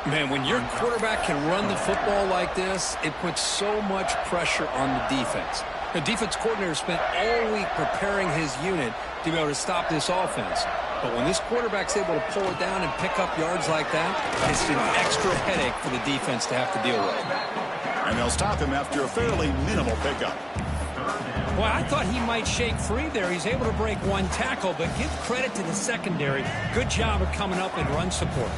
Man, when your quarterback can run the football like this, it puts so much pressure on the defense. The defense coordinator spent all week preparing his unit to be able to stop this offense. But when this quarterback's able to pull it down and pick up yards like that, it's an extra headache for the defense to have to deal with. And they'll stop him after a fairly minimal pickup. Boy, I thought he might shake free there. He's able to break one tackle, but give credit to the secondary. Good job of coming up and run support.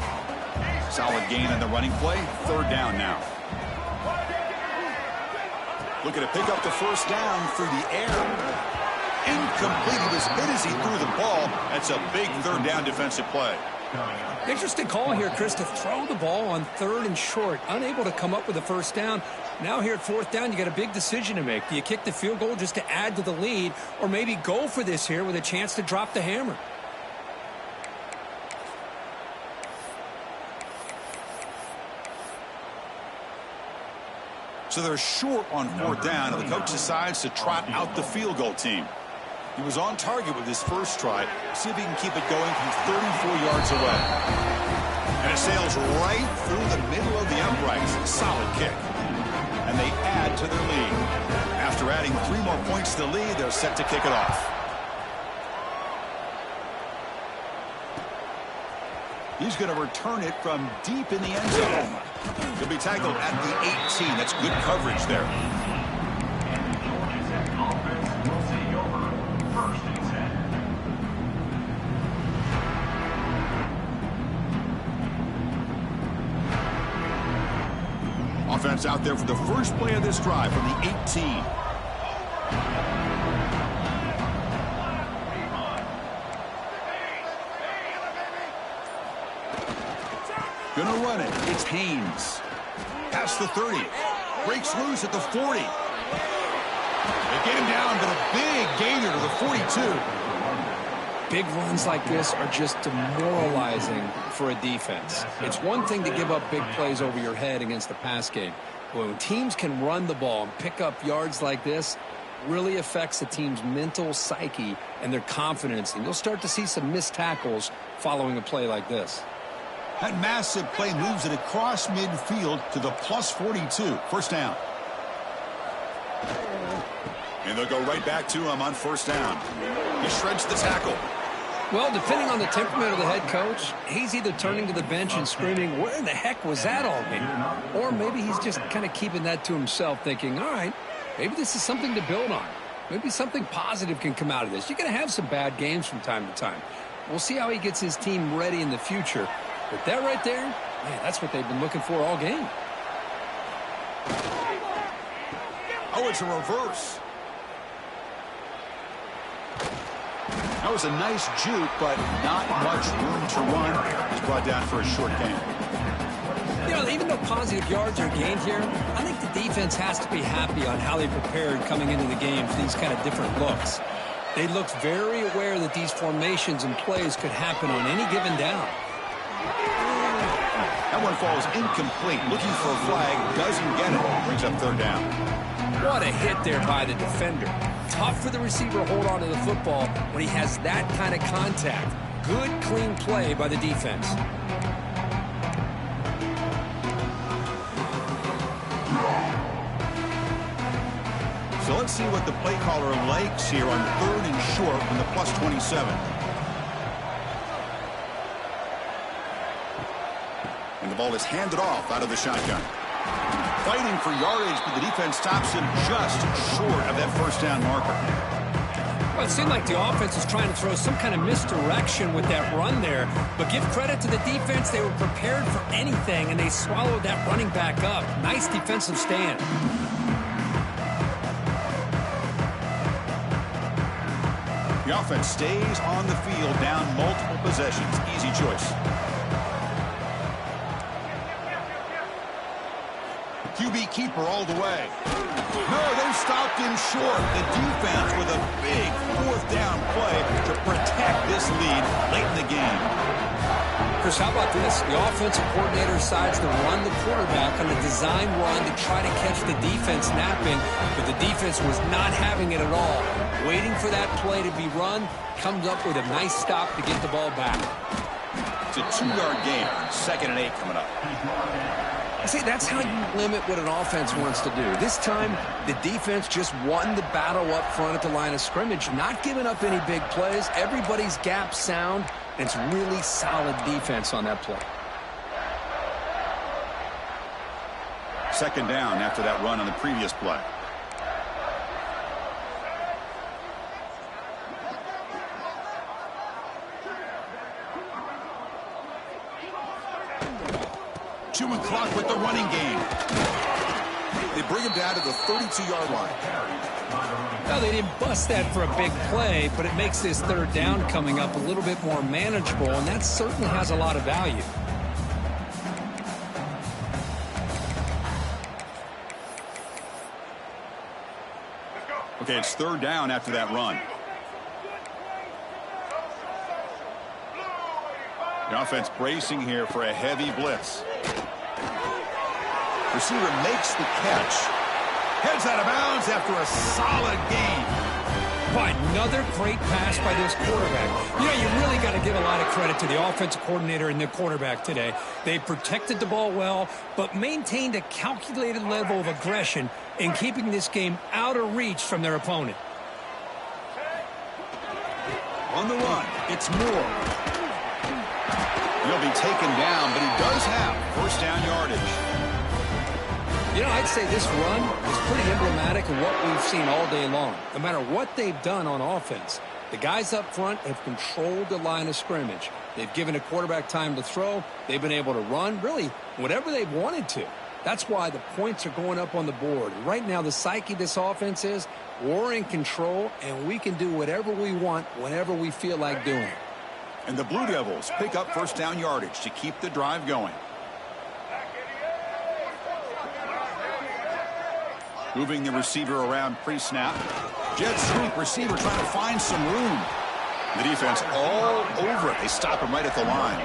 Solid gain on the running play. Third down now. Looking to pick up the first down through the air. Incomplete. He was hit as he threw the ball. That's a big third down defensive play. Interesting call here, Chris, to throw the ball on third and short. Unable to come up with a first down. Now here at fourth down, you got a big decision to make. Do you kick the field goal just to add to the lead, or maybe go for this here with a chance to drop the hammer? So they're short on fourth down, and the coach decides to trot out the field goal team. He was on target with his first try. See if he can keep it going from 34 yards away. And it sails right through the middle of the uprights. Solid kick. And they add to their lead. After adding 3 more points to the lead, they're set to kick it off. He's going to return it from deep in the end zone. He'll be tackled at the 18. That's good coverage there. Offense out there for the first play of this drive from the 18. Gonna run it. It's Haynes. Past the 30. Breaks loose at the 40. They get him down, but a big gainer to the 42. Big runs like this are just demoralizing for a defense. It's one thing to give up big plays over your head against the pass game. But when teams can run the ball and pick up yards like this, really affects the team's mental psyche and their confidence. And you'll start to see some missed tackles following a play like this. That massive play moves it across midfield to the plus 42. First down. And they'll go right back to him on first down. He shreds the tackle. Well, depending on the temperament of the head coach, he's either turning to the bench and screaming, where the heck was that all game? Or maybe he's just kind of keeping that to himself, thinking, all right, maybe this is something to build on. Maybe something positive can come out of this. You're going to have some bad games from time to time. We'll see how he gets his team ready in the future. But that right there, man, that's what they've been looking for all game. Oh, it's a reverse. That was a nice juke, but not much room to run. He's brought down for a short gain. You know, even though positive yards are gained here, I think the defense has to be happy on how they prepared coming into the game for these kind of different looks. They looked very aware that these formations and plays could happen on any given down. That one falls incomplete. Looking for a flag, doesn't get it. Brings up third down. What a hit there by the defender. Tough for the receiver to hold on to the football when he has that kind of contact. Good, clean play by the defense. So let's see what the play caller likes here on third and short from the plus 27. And the ball is handed off out of the shotgun. Fighting for yardage, but the defense stops him just short of that first down marker. Well, it seemed like the offense was trying to throw some kind of misdirection with that run there. But give credit to the defense. They were prepared for anything, and they swallowed that running back up. Nice defensive stand. The offense stays on the field, down multiple possessions. Easy choice. QB keeper all the way. No, they stopped him short. The defense with a big fourth down play to protect this lead late in the game. Chris, how about this? The offensive coordinator decides to run the quarterback on the design run to try to catch the defense napping, but the defense was not having it at all. Waiting for that play to be run, comes up with a nice stop to get the ball back. It's a 2-yard gain. 2nd and 8 coming up. See, that's how you limit what an offense wants to do. This time, the defense just won the battle up front at the line of scrimmage, not giving up any big plays. Everybody's gap sound, and it's really solid defense on that play. 2nd down after that run on the previous play. Chewing clock with the running game. They bring him down to the 32-yard line. Well, they didn't bust that for a big play, but it makes this 3rd down coming up a little bit more manageable, and that certainly has a lot of value. Okay, it's 3rd down after that run. The offense bracing here for a heavy blitz. Receiver makes the catch. Heads out of bounds after a solid gain. But another great pass by this quarterback. You know, you really got to give a lot of credit to the offensive coordinator and the quarterback today. They protected the ball well, but maintained a calculated level of aggression in keeping this game out of reach from their opponent. On the run, it's Moore. He'll be taken down, but he does have 1st down yardage. You know, I'd say this run is pretty emblematic of what we've seen all day long. No matter what they've done on offense, the guys up front have controlled the line of scrimmage. They've given a quarterback time to throw. They've been able to run, really, whatever they've wanted to. That's why the points are going up on the board. Right now, the psyche of this offense is we're in control, and we can do whatever we want whenever we feel like doing it. And the Blue Devils pick up 1st down yardage to keep the drive going. Moving the receiver around pre-snap. Jet sweep receiver trying to find some room. The defense all over it. They stop him right at the line.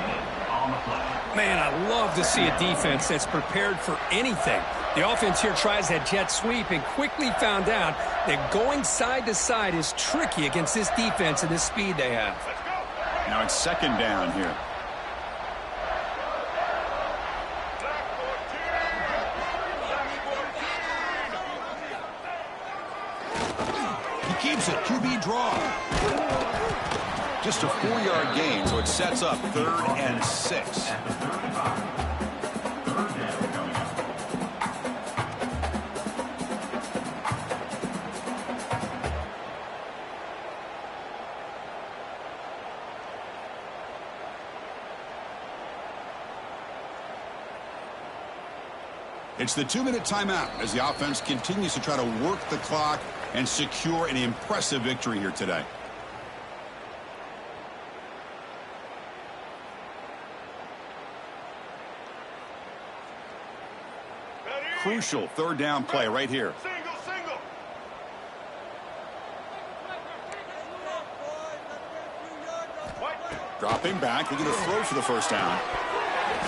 Man, I love to see a defense that's prepared for anything. The offense here tries that jet sweep and quickly found out that going side to side is tricky against this defense and this speed they have. Now it's 2nd down here. He keeps it. QB draw. Just a 4-yard gain, so it sets up 3rd and 6. It's the 2-minute timeout as the offense continues to try to work the clock and secure an impressive victory here today. Crucial 3rd down play right here. Dropping back, looking to throw for the 1st down.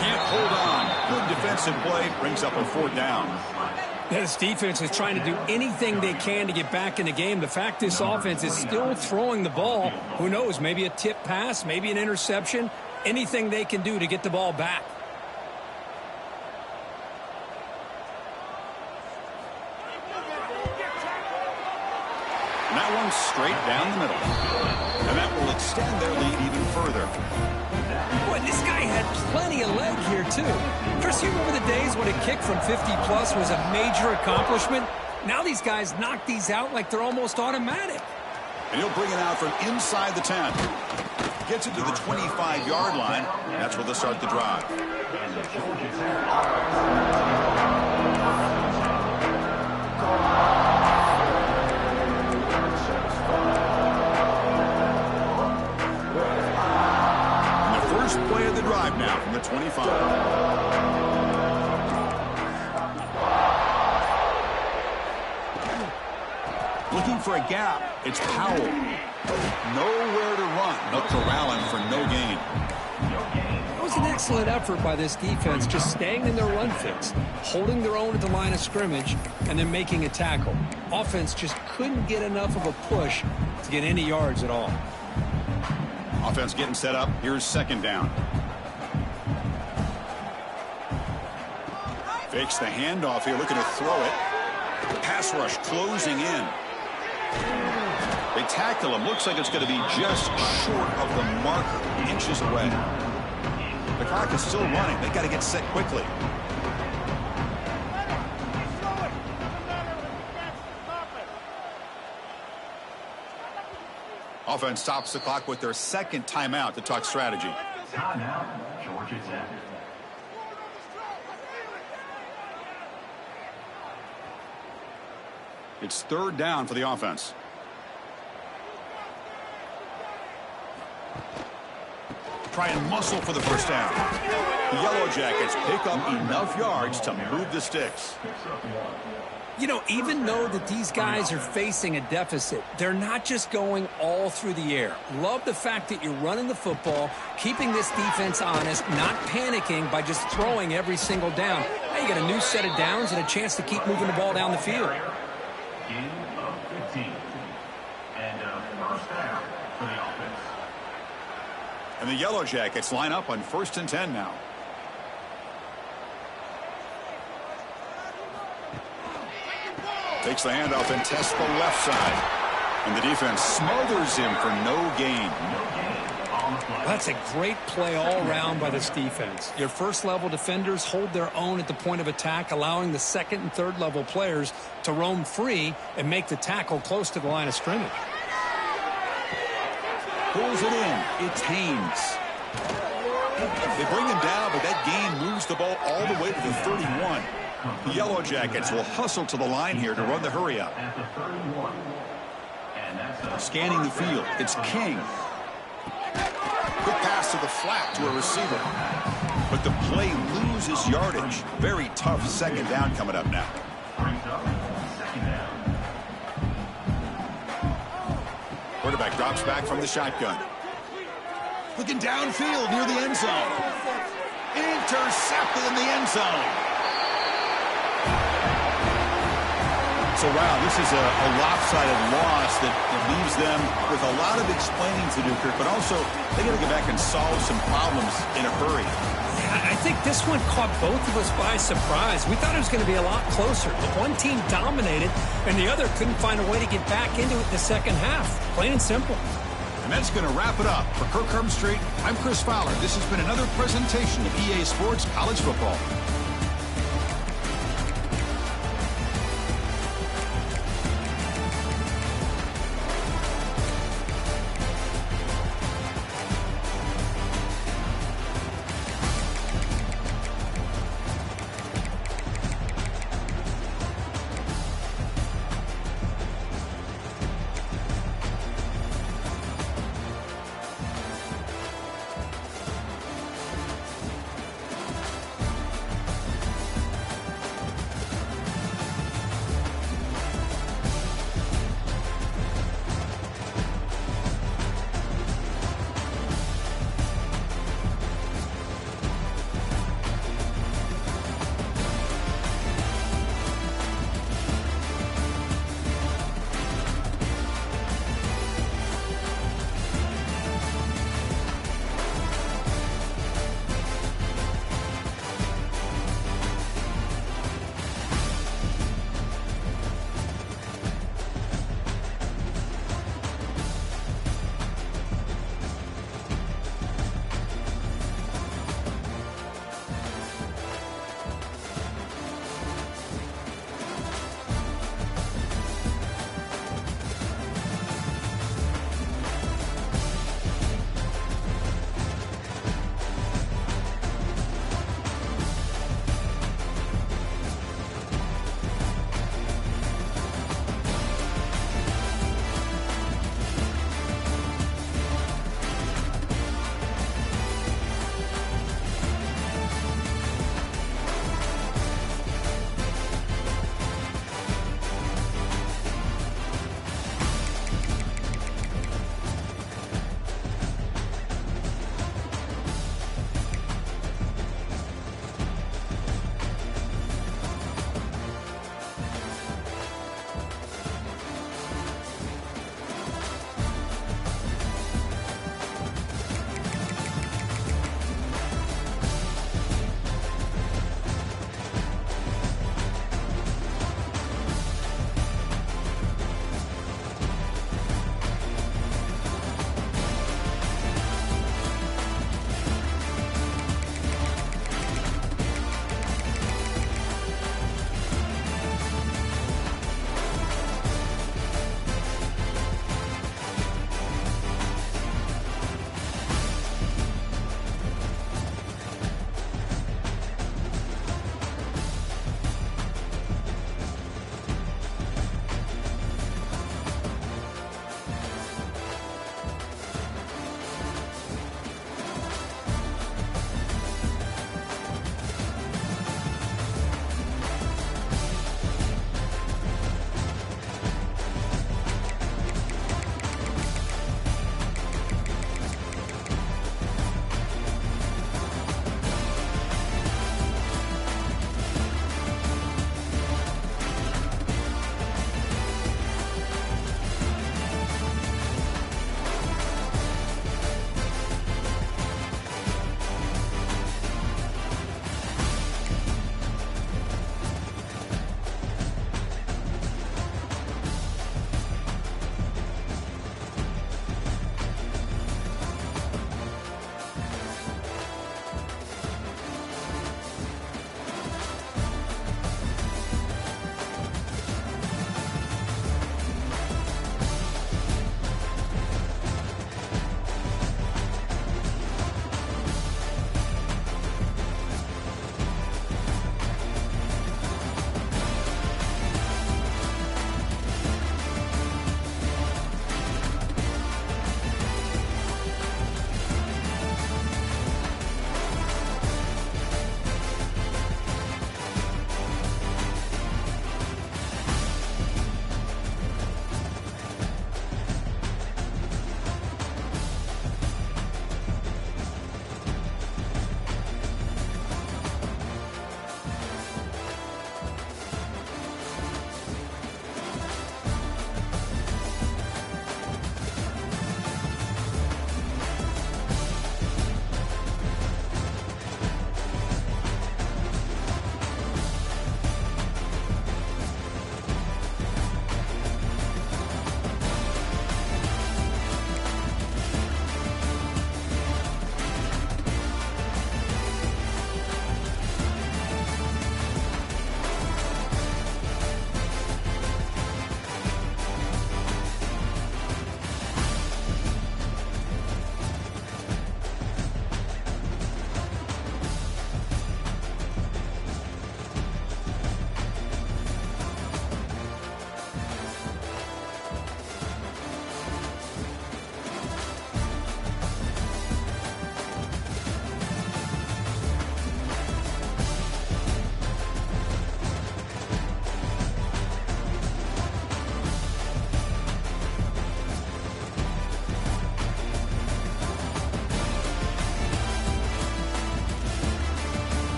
Can't hold on. Good defensive play, brings up a 4th down. This defense is trying to do anything they can to get back in the game. The fact this offense is still throwing the ball, who knows, maybe a tip pass, maybe an interception, anything they can do to get the ball back. And that one's straight down the middle. And that will extend their lead even further. Boy, this guy had plenty of leg here, too. Chris, you remember the days when a kick from 50-plus was a major accomplishment? Now these guys knock these out like they're almost automatic. And he'll bring it out from inside the 10. Gets it to the 25-yard line. That's where they'll start the drive. First play of the drive now from the 25. Looking for a gap. It's Powell. Nowhere to run. They'll corral him for no gain. It was an excellent effort by this defense, just staying in their run fix, holding their own at the line of scrimmage, and then making a tackle. Offense just couldn't get enough of a push to get any yards at all. Offense getting set up. Here's second down. Fakes the handoff here, looking to throw it. Pass rush closing in. They tackle him. Looks like it's going to be just short of the marker, inches away. The clock is still running. They got to get set quickly. Offense stops the clock with their second timeout to talk strategy. Timeout, Georgia Tech. It's third down for the offense. Try and muscle for the first down. The Yellow Jackets pick up enough yards to move the sticks. You know, even though that these guys are facing a deficit, they're not just going all through the air. Love the fact that you're running the football, keeping this defense honest, not panicking by just throwing every single down. Now you got a new set of downs and a chance to keep moving the ball down the field. Gain of 15. And first down for the offense. And the Yellow Jackets line up on 1st and 10 now. Takes the handoff and tests the left side. And the defense smothers him for no gain. That's a great play all around by this defense. Your first-level defenders hold their own at the point of attack, allowing the second and third-level players to roam free and make the tackle close to the line of scrimmage. Pulls it in. It's Haynes. They bring him down, but that gain moves the ball all the way to the 31. The Yellow Jackets will hustle to the line here to run the hurry up. At the 31. And that's Scanning the field. It's King. Quick pass to the flat to a receiver. But the play loses yardage. Very tough second down coming up now. brings up second down. Quarterback drops back from the shotgun. Looking downfield near the end zone. Intercepted in the end zone. So, wow, this is a lopsided loss that leaves them with a lot of explaining to do, Kirk, but also they got to get back and solve some problems in a hurry. I think this one caught both of us by surprise. We thought it was going to be a lot closer. One team dominated, and the other couldn't find a way to get back into it in the second half. Plain and simple. And that's going to wrap it up. For Kirk Herbstreit, I'm Chris Fowler. This has been another presentation of EA Sports College Football.